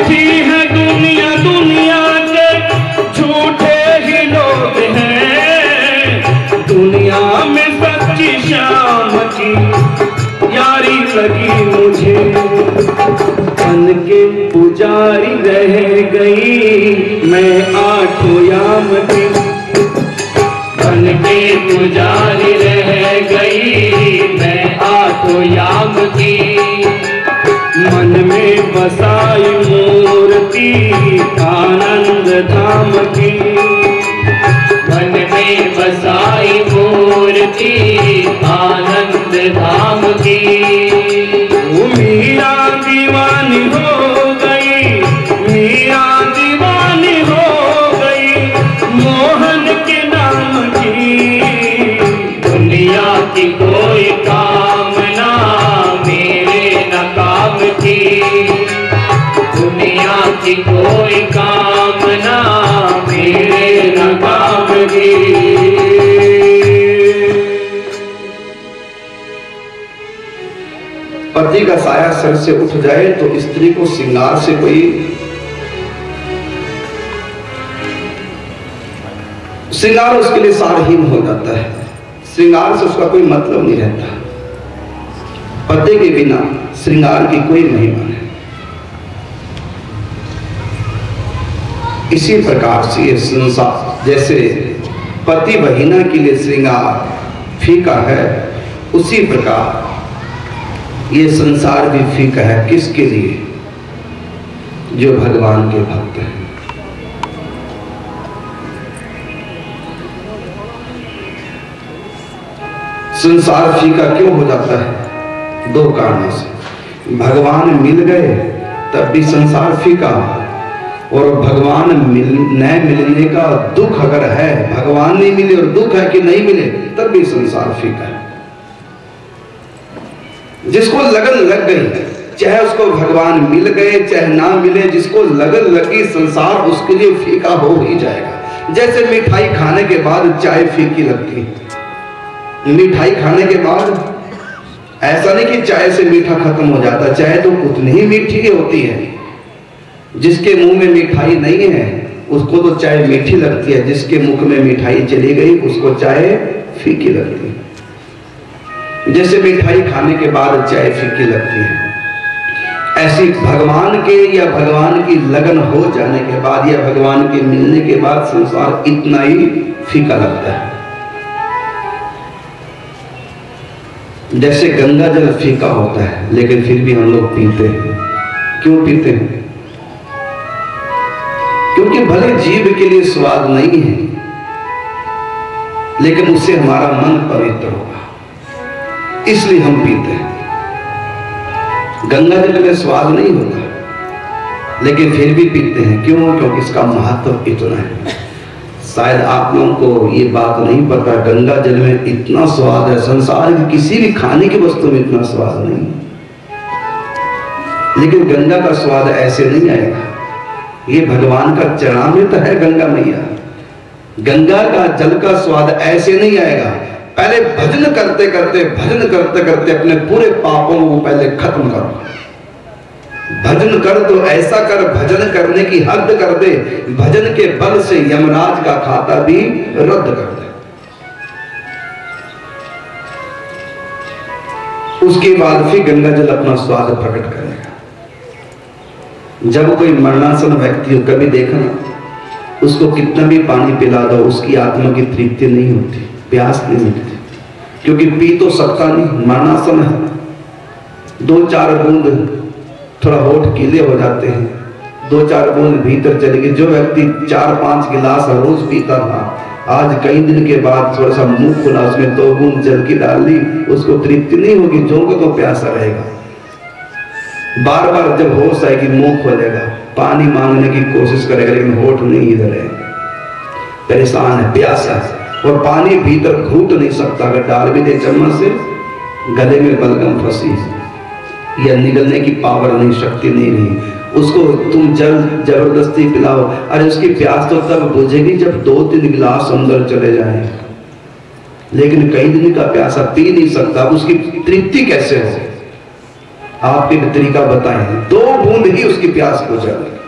झूठी है दुनिया, दुनिया के झूठे ही लोग हैं। दुनिया में सच्ची शाम की यारी लगी मुझे। बन के पुजारी रह गई मैं आठों याम की। बन के पुजारी रह गई मैं आठों याम की। मन में बसाई मूर्ति आनंद धाम की। मन में बसाई मूर्ति आनंद धाम की। मीरा दीवानी हो गई, मीरा दीवानी हो गई मोहन के नाम की। दुनिया की कोई कामना मेरे न काम की। दुनिया की कोई कामना मेरे न काम की। पति का साया सर से उठ जाए तो स्त्री को श्रृंगार से कोई श्रृंगार उसके लिए सारहीन हो जाता है। श्रृंगार से उसका कोई मतलब नहीं रहता। पति के बिना श्रृंगार की कोई महिमा नहीं। इसी प्रकार से ये संसार जैसे पति बहिना के लिए श्रृंगार फीका है, उसी प्रकार ये संसार भी फीका है। किसके लिए? जो भगवान के भक्त हैं। संसार फीका क्यों हो जाता है? दो कारणों से। भगवान मिल गए तब भी संसार फीका, और भगवान न मिलने का दुख अगर है, भगवान नहीं मिले और दुख है कि नहीं मिले, तब भी संसार फीका है। जिसको लगन लग गई, चाहे उसको भगवान मिल गए चाहे ना मिले, जिसको लगन लगी संसार उसके लिए फीका हो ही जाएगा। जैसे मिठाई खाने के बाद चाय फीकी लगती है। मिठाई खाने के बाद ऐसा नहीं कि चाय से मीठा खत्म हो जाता, चाय तो उतनी ही मीठी होती है। जिसके मुंह में मिठाई नहीं है उसको तो चाय मीठी लगती है, जिसके मुख में मिठाई चली गई उसको चाय फीकी लगती है। जैसे मिठाई खाने के बाद चाय फीकी लगती है, ऐसी भगवान के या भगवान की लगन हो जाने के बाद या भगवान के मिलने के बाद संसार इतना ही फीका लगता है। जैसे गंगा जल फीका होता है लेकिन फिर भी हम लोग पीते हैं। क्यों पीते हैं? क्योंकि भले जीव के लिए स्वाद नहीं है लेकिन उससे हमारा मन पवित्र होगा, इसलिए हम पीते हैं। गंगा जल में स्वाद नहीं होता लेकिन फिर भी पीते हैं। क्यों? क्योंकि इसका महत्व इतना है। शायद आप लोगों को ये बात नहीं पता, गंगा जल में इतना स्वाद है, संसार की किसी भी खाने की वस्तु में इतना स्वाद नहीं, लेकिन गंगा का स्वाद ऐसे नहीं आएगा। ये भगवान का चरणामृत है गंगा मैया। गंगा का जल का स्वाद ऐसे नहीं आएगा। पहले भजन करते करते अपने पूरे पापों को पहले खत्म करो। भजन कर तो ऐसा कर, भजन करने की हद कर दे, भजन के बल से यमराज का खाता भी रद्द कर दे। उसके बाद फिर गंगा जल अपना स्वाद प्रकट करेगा। जब कोई मरणासन व्यक्ति हो, कभी देखा ना, उसको कितना भी पानी पिला दो उसकी आत्मा की तृप्ति नहीं होती, प्यास नहीं मिटती, क्योंकि पी तो सकता नहीं, मरणासन है। 2-4 बूंद थोड़ा होठ गीले हो जाते हैं, 2-4 बूंद भीतर चली गई। जो व्यक्ति 4-5 गिलास रोज पीता था, आज कई दिन के बाद थोड़ा सा मुंह खुला, उसमें 2 बूंद जल की डाल दी, उसको तृप्ति नहीं होगी, जो को तो प्यासा रहेगा। बार बार जब होश आएगी मुंह खोलेगा, पानी मांगने की कोशिश करेगा, लेकिन होठ नहीं इधर है, परेशान है, प्यासा है, और पानी भीतर घूट नहीं सकता। अगर डाल भी दे चम्मच से, गले में बलगम फंसी या निकलने की पावर नहीं, शक्ति नहीं रही, उसको तुम जल जबरदस्ती पिलाओ, अरे उसकी प्यास तो तब बुझेगी जब 2-3 गिलास अंदर चले जाए, लेकिन कई दिन का प्यासा पी नहीं सकता, उसकी तृप्ति कैसे हो? आपके तरीका बताएं। 2 बूंद ही उसकी प्यास बुझा देगी।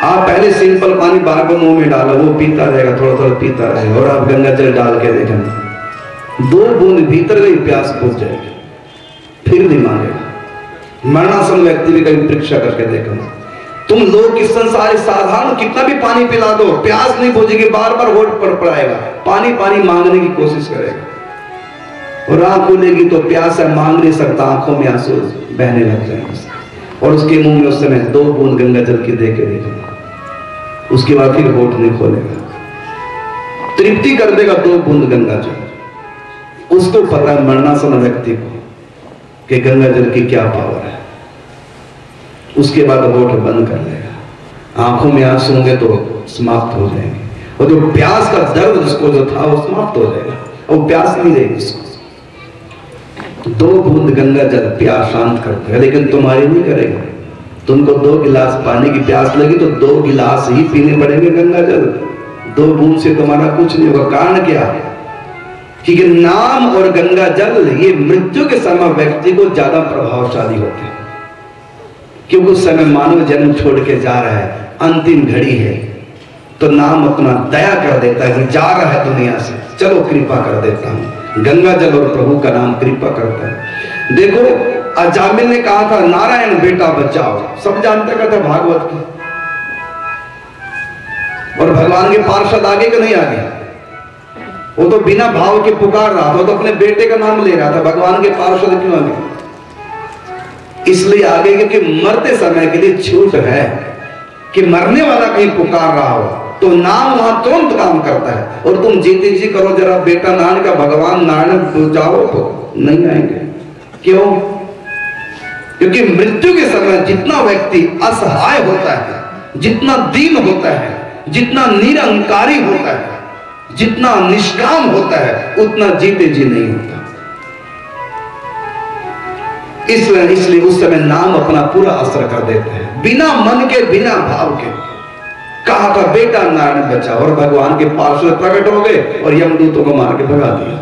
आप पहले सिंपल पानी बार बार मुंह में डालो, वो पीता रहेगा, थोड़ा थोड़ा पीता रहेगा, और आप गंगा जल डाल के देखें, 2 बूंद भीतर गई, प्यास बुझ जाएगी, फिर नहीं मांगेगा। मरणासन व्यक्ति भी कभी परीक्षा करके देखो, तुम लोग इस संसार साधारण कितना भी पानी पिला दो, प्यास नहीं बुझेगी, बार बार होठ पर पड़ाएगा, पानी पानी मांगने की कोशिश करेगा, और आंख खुलेगी तो प्यास है, मांग नहीं सकता, आंखों में आंसू बहने लग जाएंगे, और उसके मुंह में उस समय 2 बूंद गंगा जल की दे के देखेगा, उसके बाद फिर होठ नहीं खोलेगा, तृप्ति कर देगा 2 बूंद गंगा जल। उसको पता है मरणासन व्यक्ति को कि गंगा जल की क्या पावर है। उसके बाद होठ बंद कर लेगा, आंखों में आंसू होंगे तो समाप्त हो जाएंगे, और जो प्यास का दर्द जिसको जो था वो समाप्त हो जाएगा, और प्यास नहीं रहेगी उसको। 2 बूंद गंगा जल प्यास शांत करता है, लेकिन तुम्हारी नहीं करेगा। तुमको 2 गिलास पानी की प्यास लगी तो 2 गिलास ही पीने पड़ेंगे गंगा जल, 2 बूंद से तुम्हारा कुछ नहीं होगा। कारण क्या? क्योंकि नाम और गंगा जल ये मृत्यु के समय व्यक्ति को ज्यादा प्रभावशाली होते हैं, क्योंकि उस समय मानव जन्म छोड़ के जा रहा है, अंतिम घड़ी है, तो नाम अपना दया कर देता है कि जा रहा है दुनिया से, चलो कृपा कर देता हूं। गंगा जल और प्रभु का नाम कृपा करता है। देखो अजामिल ने कहा था नारायण बेटा बचाओ, सब जानते कहते भागवत की, और भगवान के पार्षद आगे का नहीं आगे, वो तो बिना भाव के पुकार रहा था, तो अपने बेटे का नाम ले रहा था, भगवान के पार्षद क्यों आगे? इसलिए आगे क्योंकि मरते समय के लिए छूट है कि मरने वाला कहीं पुकार रहा हो तो नाम वहां तुरंत काम करता है, और तुम जीते जी करो जरा बेटा नारायण का, भगवान नारायण जाओ तो नहीं आएंगे। क्यों? क्योंकि मृत्यु के समय जितना व्यक्ति असहाय होता है, जितना दीन होता है, जितना निरंकारी होता है, जितना निष्काम होता है, उतना जीते जी नहीं होता। इसलिए उस समय नाम अपना पूरा असर कर देते हैं, बिना मन के बिना भाव के। कहा था बेटा नारायण बचा, और भगवान के पार्षद प्रकट हो गए और यमदूतों को मार के भगा दिया।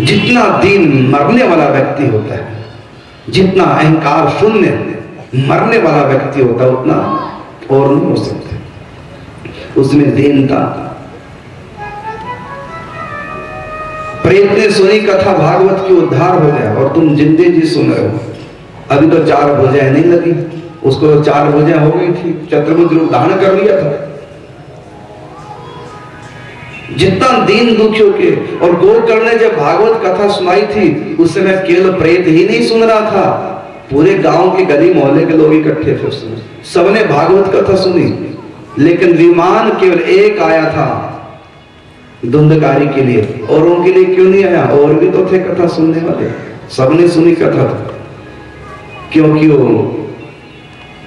जितना दीन मरने वाला व्यक्ति होता है, जितना अहंकार शून्य मरने वाला व्यक्ति होता है, उतना और नहीं हो सकता। उसमें दीनता। प्रेत ने सुनी कथा भागवत की, उद्धार हो गया, और तुम जिंदे जी सुन रहे हो। अभी तो 4 भुजाएं नहीं लगी, उसको तो 4 भुजाएं हो गई थी, चतुर्भुज रूप धारण कर लिया था। जितना दीन दुखियों के, और गोकर्ण ने जब भागवत कथा सुनाई थी उस समय केवल प्रेत ही नहीं सुन रहा था, पूरे गांव के गली मोहल्ले के लोग इकट्ठे थे उसमें, सबने भागवत कथा सुनी। लेकिन विमान केवल एक आया था धुंधकारी के लिए, औरों के लिए क्यों नहीं आया? और भी तो थे कथा सुनने वाले, सबने सुनी कथा, क्योंकि वो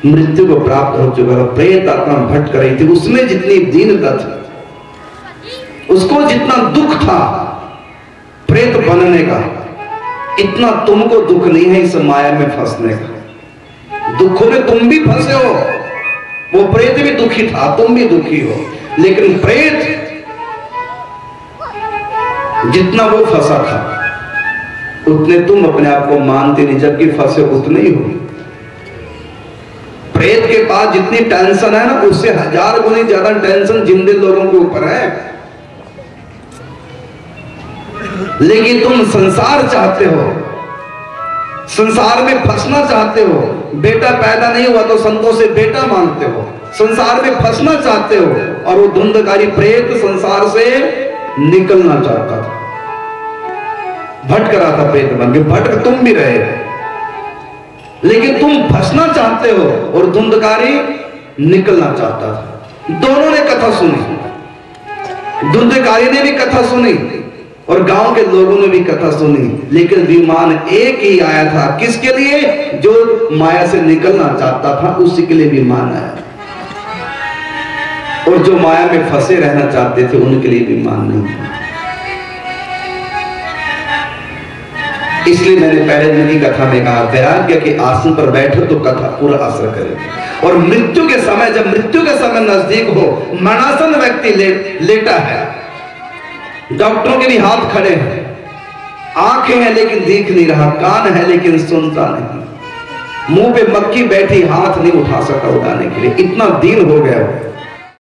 मृत्यु को प्राप्त हो चुका था, प्रेत आत्मा भटक रही थी, उसमें जितनी दीनता थी, उसको जितना दुख था प्रेत बनने का, इतना तुमको दुख नहीं है इस माया में फंसने का। दुखों में तुम भी फंसे हो, वो प्रेत भी दुखी था, तुम भी दुखी हो, लेकिन प्रेत जितना वो फंसा था उतने तुम अपने आप को मानते नहीं, जबकि फंसे उतने ही हो। प्रेत के पास जितनी टेंशन है ना, उससे 1000 गुनी ज्यादा टेंशन जिंदे लोगों के ऊपर है। लेकिन तुम संसार चाहते हो, संसार में फंसना चाहते हो, बेटा पैदा नहीं हुआ तो संतों से बेटा मांगते हो, संसार में फंसना चाहते हो, और वो धुंधकारी प्रेत संसार से निकलना चाहता था, भटक रहा था प्रेत बन के, भटक तुम भी रहे, लेकिन तुम फंसना चाहते हो और धुंधकारी निकलना चाहता था। दोनों ने कथा सुनी, धुंधकारी ने भी कथा सुनी और गांव के लोगों ने भी कथा सुनी, लेकिन विमान एक ही आया था। किसके लिए? जो माया से निकलना चाहता था उसी के लिए विमान आया, और जो माया में फंसे रहना चाहते थे उनके लिए विमान नहीं था। इसलिए मैंने पहले दिन की कथा में कहा, वैराग्य के आसन पर बैठो तो कथा पूरा असर करेगी। और मृत्यु के समय, जब मृत्यु के समय नजदीक हो, मरणासन व्यक्ति लेटा है, डॉक्टरों के भी हाथ खड़े हैं, आंखें हैं लेकिन दिख नहीं रहा, कान है लेकिन सुनता नहीं, मुंह पे मक्खी बैठी हाथ नहीं उठा सका उठाने के लिए, इतना दीन हो गया।